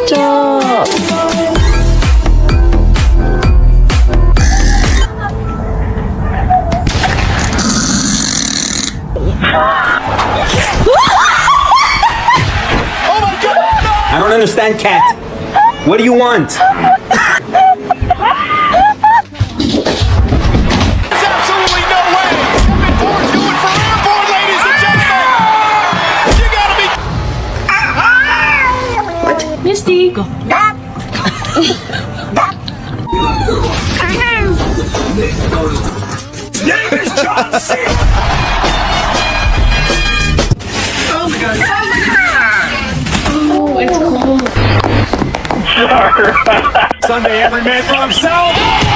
Stop. I don't understand, cat. What do you want? There's absolutely no way. Kevin Ford's going for airborne, ladies and gentlemen. You gotta be. Misty, go. His name is John Cena. Oh, it's cold. Sunday, every man for himself.